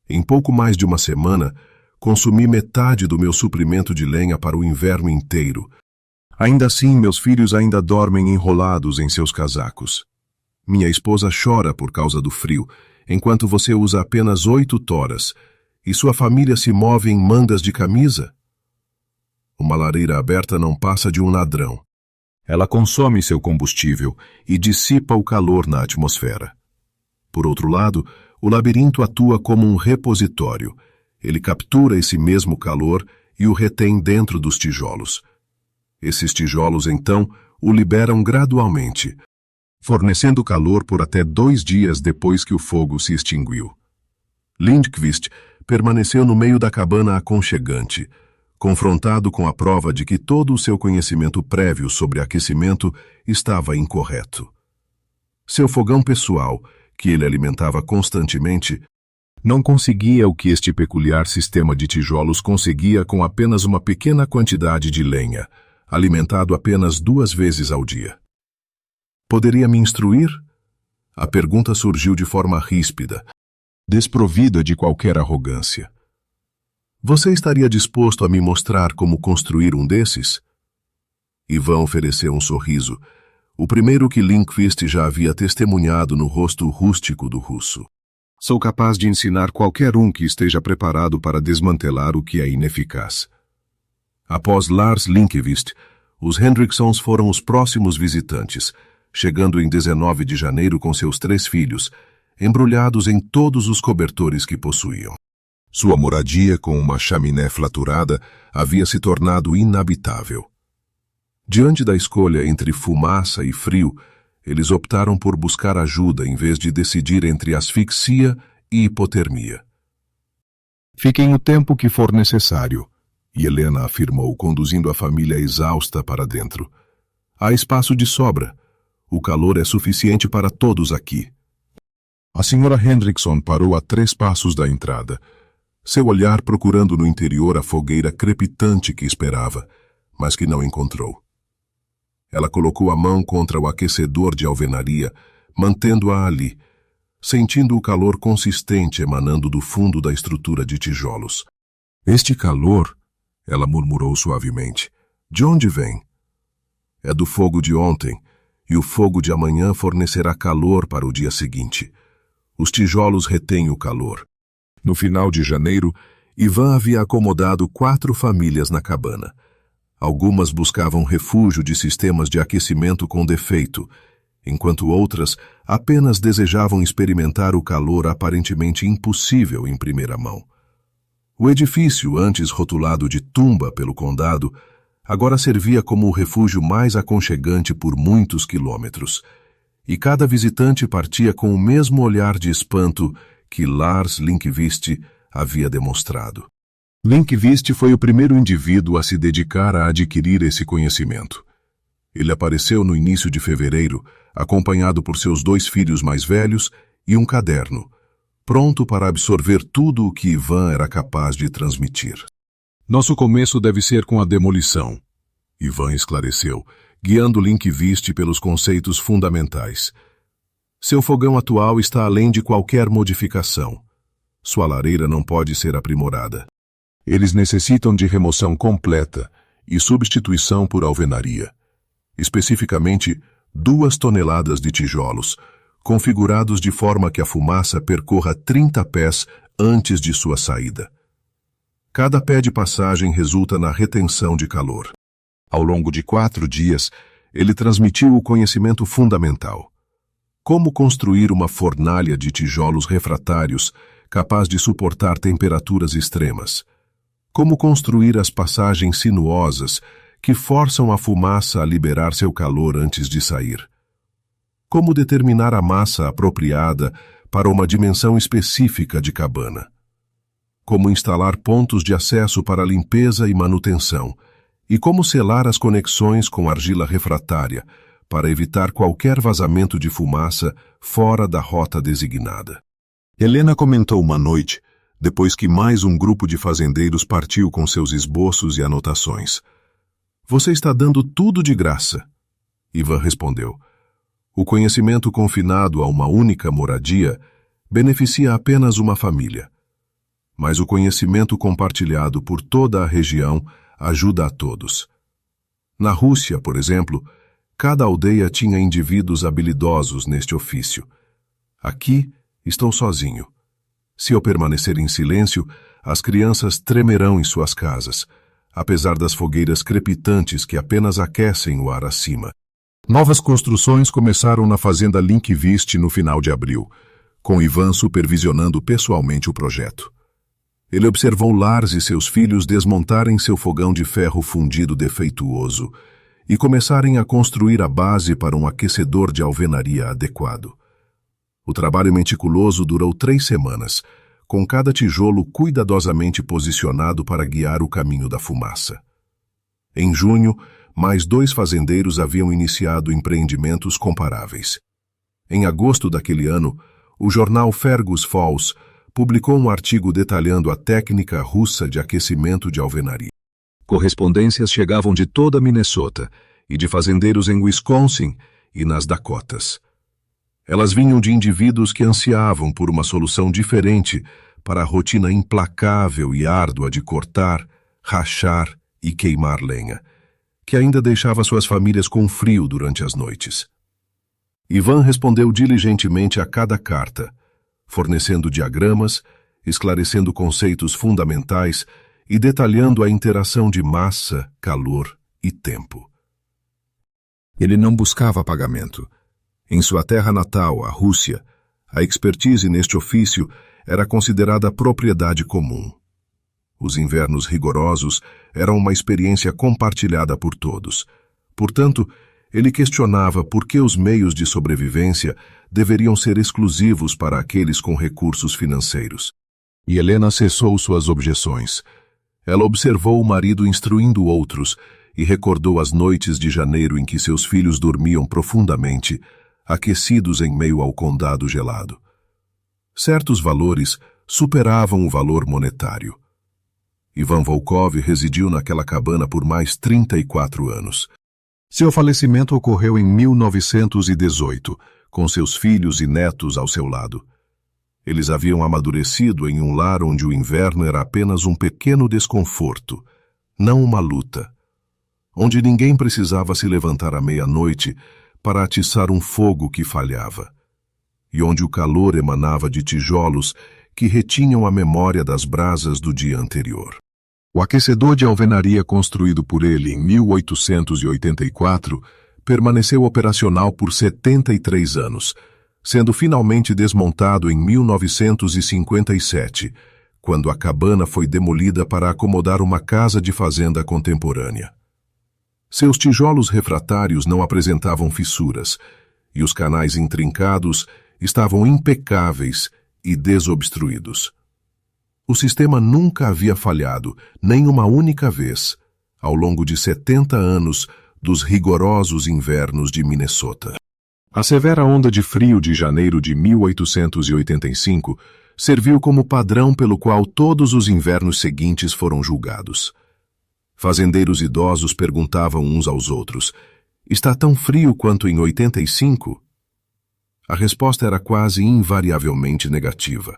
Speaker 1: Em pouco mais de uma semana, consumi metade do meu suprimento de lenha para o inverno inteiro. Ainda assim, meus filhos ainda dormem enrolados em seus casacos. Minha esposa chora por causa do frio, enquanto você usa apenas 8 toras, e sua família se move em mangas de camisa? Uma lareira aberta não passa de um ladrão. Ela consome seu combustível e dissipa o calor na atmosfera. Por outro lado, o labirinto atua como um repositório. Ele captura esse mesmo calor e o retém dentro dos tijolos. Esses tijolos, então, o liberam gradualmente, fornecendo calor por até 2 dias depois que o fogo se extinguiu. Lindqvist permaneceu no meio da cabana aconchegante, confrontado com a prova de que todo o seu conhecimento prévio sobre aquecimento estava incorreto. Seu fogão pessoal, que ele alimentava constantemente, não conseguia o que este peculiar sistema de tijolos conseguia com apenas uma pequena quantidade de lenha, alimentado apenas 2 vezes ao dia. Poderia me instruir? A pergunta surgiu de forma ríspida, desprovida de qualquer arrogância. Você estaria disposto a me mostrar como construir um desses? Ivan ofereceu um sorriso, o primeiro que Lindqvist já havia testemunhado no rosto rústico do russo. Sou capaz de ensinar qualquer um que esteja preparado para desmantelar o que é ineficaz. Após Lars Lindqvist, os Henrikssons foram os próximos visitantes, chegando em 19 de janeiro com seus 3 filhos, embrulhados em todos os cobertores que possuíam. Sua moradia, com uma chaminé flaturada, havia se tornado inabitável. Diante da escolha entre fumaça e frio, eles optaram por buscar ajuda em vez de decidir entre asfixia e hipotermia. Fiquem o tempo que for necessário, Helena afirmou, conduzindo a família exausta para dentro. Há espaço de sobra. O calor é suficiente para todos aqui. A senhora Henriksson parou a 3 passos da entrada, seu olhar procurando no interior a fogueira crepitante que esperava, mas que não encontrou. Ela colocou a mão contra o aquecedor de alvenaria, mantendo-a ali, sentindo o calor consistente emanando do fundo da estrutura de tijolos. Este calor, ela murmurou suavemente, de onde vem? É do fogo de ontem, e o fogo de amanhã fornecerá calor para o dia seguinte. Os tijolos retêm o calor. No final de janeiro, Ivan havia acomodado 4 famílias na cabana. Algumas buscavam refúgio de sistemas de aquecimento com defeito, enquanto outras apenas desejavam experimentar o calor aparentemente impossível em primeira mão. O edifício, antes rotulado de tumba pelo condado, agora servia como o refúgio mais aconchegante por muitos quilômetros, e cada visitante partia com o mesmo olhar de espanto que Lars Lindqvist havia demonstrado. Lindqvist foi o primeiro indivíduo a se dedicar a adquirir esse conhecimento. Ele apareceu no início de fevereiro, acompanhado por seus 2 filhos mais velhos e um caderno, pronto para absorver tudo o que Ivan era capaz de transmitir. Nosso começo deve ser com a demolição, Ivan esclareceu, guiando Lindqvist pelos conceitos fundamentais. Seu fogão atual está além de qualquer modificação. Sua lareira não pode ser aprimorada. Eles necessitam de remoção completa e substituição por alvenaria. Especificamente, 2 toneladas de tijolos, configurados de forma que a fumaça percorra 30 pés antes de sua saída. Cada pé de passagem resulta na retenção de calor. Ao longo de 4 dias, ele transmitiu o conhecimento fundamental. Como construir uma fornalha de tijolos refratários capaz de suportar temperaturas extremas? Como construir as passagens sinuosas que forçam a fumaça a liberar seu calor antes de sair? Como determinar a massa apropriada para uma dimensão específica de cabana? Como instalar pontos de acesso para limpeza e manutenção? E como selar as conexões com argila refratária para evitar qualquer vazamento de fumaça fora da rota designada? Helena comentou uma noite, depois que mais um grupo de fazendeiros partiu com seus esboços e anotações. Você está dando tudo de graça. Ivan respondeu. O conhecimento confinado a uma única moradia beneficia apenas uma família. Mas o conhecimento compartilhado por toda a região ajuda a todos. Na Rússia, por exemplo, cada aldeia tinha indivíduos habilidosos neste ofício. Aqui estou sozinho. Se eu permanecer em silêncio, as crianças tremerão em suas casas, apesar das fogueiras crepitantes que apenas aquecem o ar acima. Novas construções começaram na fazenda Linkvist no final de abril, com Ivan supervisionando pessoalmente o projeto. Ele observou Lars e seus filhos desmontarem seu fogão de ferro fundido defeituoso e começarem a construir a base para um aquecedor de alvenaria adequado. O trabalho meticuloso durou 3 semanas, com cada tijolo cuidadosamente posicionado para guiar o caminho da fumaça. Em junho, mais 2 fazendeiros haviam iniciado empreendimentos comparáveis. Em agosto daquele ano, o jornal Fergus Falls publicou um artigo detalhando a técnica russa de aquecimento de alvenaria. Correspondências chegavam de toda Minnesota e de fazendeiros em Wisconsin e nas Dakotas. Elas vinham de indivíduos que ansiavam por uma solução diferente para a rotina implacável e árdua de cortar, rachar e queimar lenha, que ainda deixava suas famílias com frio durante as noites. Ivan respondeu diligentemente a cada carta, fornecendo diagramas, esclarecendo conceitos fundamentais e detalhando a interação de massa, calor e tempo. Ele não buscava pagamento. Em sua terra natal, a Rússia, a expertise neste ofício era considerada propriedade comum. Os invernos rigorosos eram uma experiência compartilhada por todos. Portanto, ele questionava por que os meios de sobrevivência deveriam ser exclusivos para aqueles com recursos financeiros. E Helena cessou suas objeções. Ela observou o marido instruindo outros e recordou as noites de janeiro em que seus filhos dormiam profundamente, aquecidos em meio ao condado gelado. Certos valores superavam o valor monetário. Ivan Volkov residiu naquela cabana por mais 34 anos. Seu falecimento ocorreu em 1918, com seus filhos e netos ao seu lado. Eles haviam amadurecido em um lar onde o inverno era apenas um pequeno desconforto, não uma luta. Onde ninguém precisava se levantar à meia-noite para atiçar um fogo que falhava. E onde o calor emanava de tijolos que retinham a memória das brasas do dia anterior. O aquecedor de alvenaria construído por ele em 1884 permaneceu operacional por 73 anos, sendo finalmente desmontado em 1957, quando a cabana foi demolida para acomodar uma casa de fazenda contemporânea. Seus tijolos refratários não apresentavam fissuras, e os canais intrincados estavam impecáveis e desobstruídos. O sistema nunca havia falhado, nem uma única vez, ao longo de 70 anos dos rigorosos invernos de Minnesota. A severa onda de frio de janeiro de 1885 serviu como padrão pelo qual todos os invernos seguintes foram julgados. Fazendeiros idosos perguntavam uns aos outros: "Está tão frio quanto em 85?" A resposta era quase invariavelmente negativa.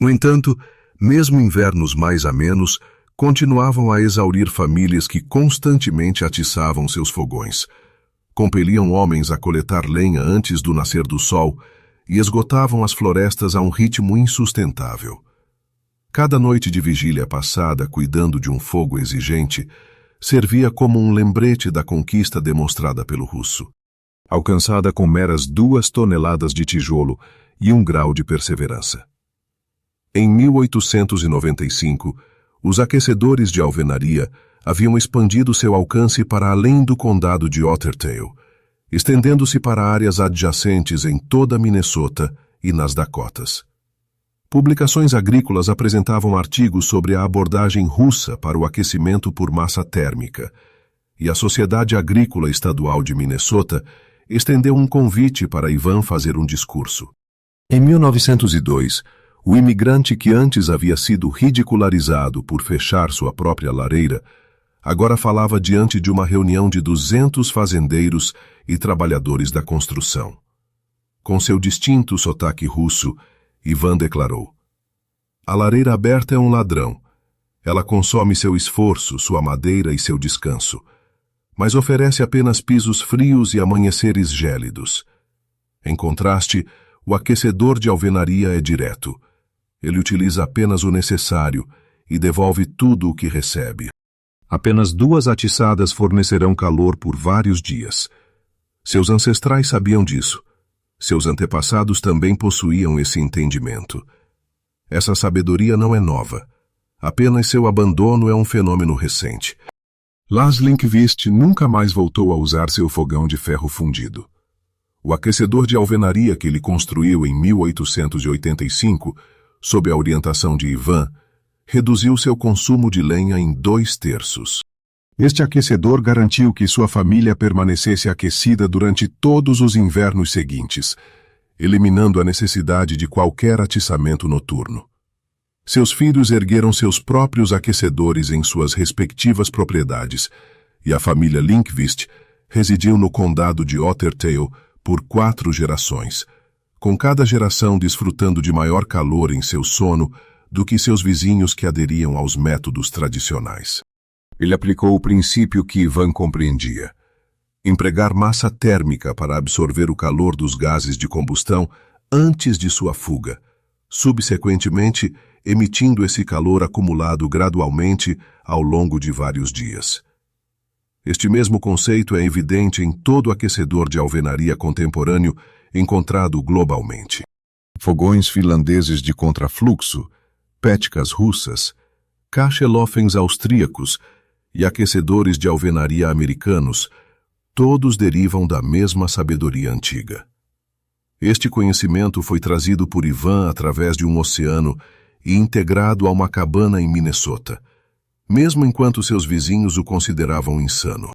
Speaker 1: No entanto, mesmo invernos mais amenos continuavam a exaurir famílias que constantemente atiçavam seus fogões, compeliam homens a coletar lenha antes do nascer do sol e esgotavam as florestas a um ritmo insustentável. Cada noite de vigília passada cuidando de um fogo exigente servia como um lembrete da conquista demonstrada pelo russo, alcançada com meras 2 toneladas de tijolo e 1 grau de perseverança. Em 1895, os aquecedores de alvenaria haviam expandido seu alcance para além do condado de Ottertail, estendendo-se para áreas adjacentes em toda Minnesota e nas Dakotas. Publicações agrícolas apresentavam artigos sobre a abordagem russa para o aquecimento por massa térmica, e a Sociedade Agrícola Estadual de Minnesota estendeu um convite para Ivan fazer um discurso. Em 1902, o imigrante que antes havia sido ridicularizado por fechar sua própria lareira, agora falava diante de uma reunião de 200 fazendeiros e trabalhadores da construção. Com seu distinto sotaque russo, Ivan declarou: "A lareira aberta é um ladrão. Ela consome seu esforço, sua madeira e seu descanso. mas oferece apenas pisos frios e amanheceres gélidos. Em contraste, o aquecedor de alvenaria é direto. Ele utiliza apenas o necessário e devolve tudo o que recebe. Apenas 2 atiçadas fornecerão calor por vários dias. Seus ancestrais sabiam disso. Seus antepassados também possuíam esse entendimento. Essa sabedoria não é nova. Apenas seu abandono é um fenômeno recente. Lars Lindqvist nunca mais voltou a usar seu fogão de ferro fundido. O aquecedor de alvenaria que ele construiu em 1885, sob a orientação de Ivan, reduziu seu consumo de lenha em 2/3. Este aquecedor garantiu que sua família permanecesse aquecida durante todos os invernos seguintes, eliminando a necessidade de qualquer atiçamento noturno. Seus filhos ergueram seus próprios aquecedores em suas respectivas propriedades, e a família Lindqvist residiu no condado de Ottertail por 4 gerações, com cada geração desfrutando de maior calor em seu sono do que seus vizinhos que aderiam aos métodos tradicionais. Ele aplicou o princípio que Ivan compreendia: empregar massa térmica para absorver o calor dos gases de combustão antes de sua fuga, subsequentemente emitindo esse calor acumulado gradualmente ao longo de vários dias. Este mesmo conceito é evidente em todo aquecedor de alvenaria contemporâneo encontrado globalmente. Fogões finlandeses de contrafluxo, Petkas russas, Kastelofens austríacos e aquecedores de alvenaria americanos, todos derivam da mesma sabedoria antiga. Este conhecimento foi trazido por Ivan através de um oceano e integrado a uma cabana em Minnesota, mesmo enquanto seus vizinhos o consideravam insano.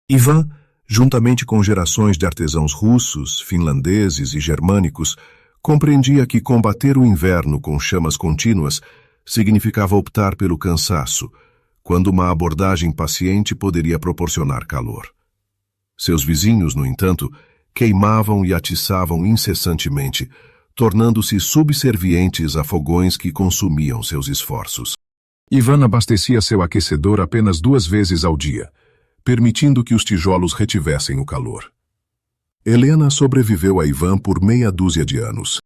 Speaker 1: Ivan, juntamente com gerações de artesãos russos, finlandeses e germânicos, compreendia que combater o inverno com chamas contínuas significava optar pelo cansaço, quando uma abordagem paciente poderia proporcionar calor. Seus vizinhos, no entanto, queimavam e atiçavam incessantemente, tornando-se subservientes a fogões que consumiam seus esforços. Ivan abastecia seu aquecedor apenas 2 vezes ao dia, permitindo que os tijolos retivessem o calor. Helena sobreviveu a Ivan por meia dúzia de anos.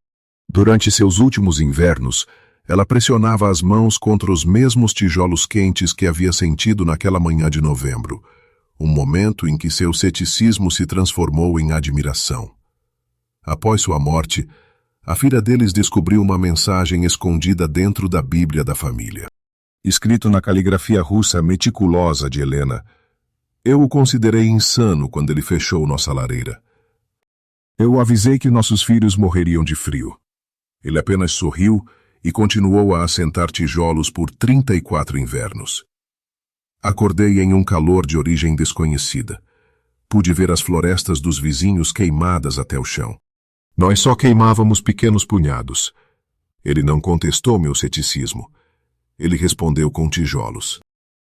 Speaker 1: Durante seus últimos invernos, ela pressionava as mãos contra os mesmos tijolos quentes que havia sentido naquela manhã de novembro, um momento em que seu ceticismo se transformou em admiração. Após sua morte, a filha deles descobriu uma mensagem escondida dentro da Bíblia da família. Escrito na caligrafia russa meticulosa de Helena, eu o considerei insano quando ele fechou nossa lareira. Eu avisei que nossos filhos morreriam de frio. Ele apenas sorriu e continuou a assentar tijolos por 34 invernos. Acordei em um calor de origem desconhecida. Pude ver as florestas dos vizinhos queimadas até o chão. Nós só queimávamos pequenos punhados. Ele não contestou meu ceticismo. Ele respondeu com tijolos.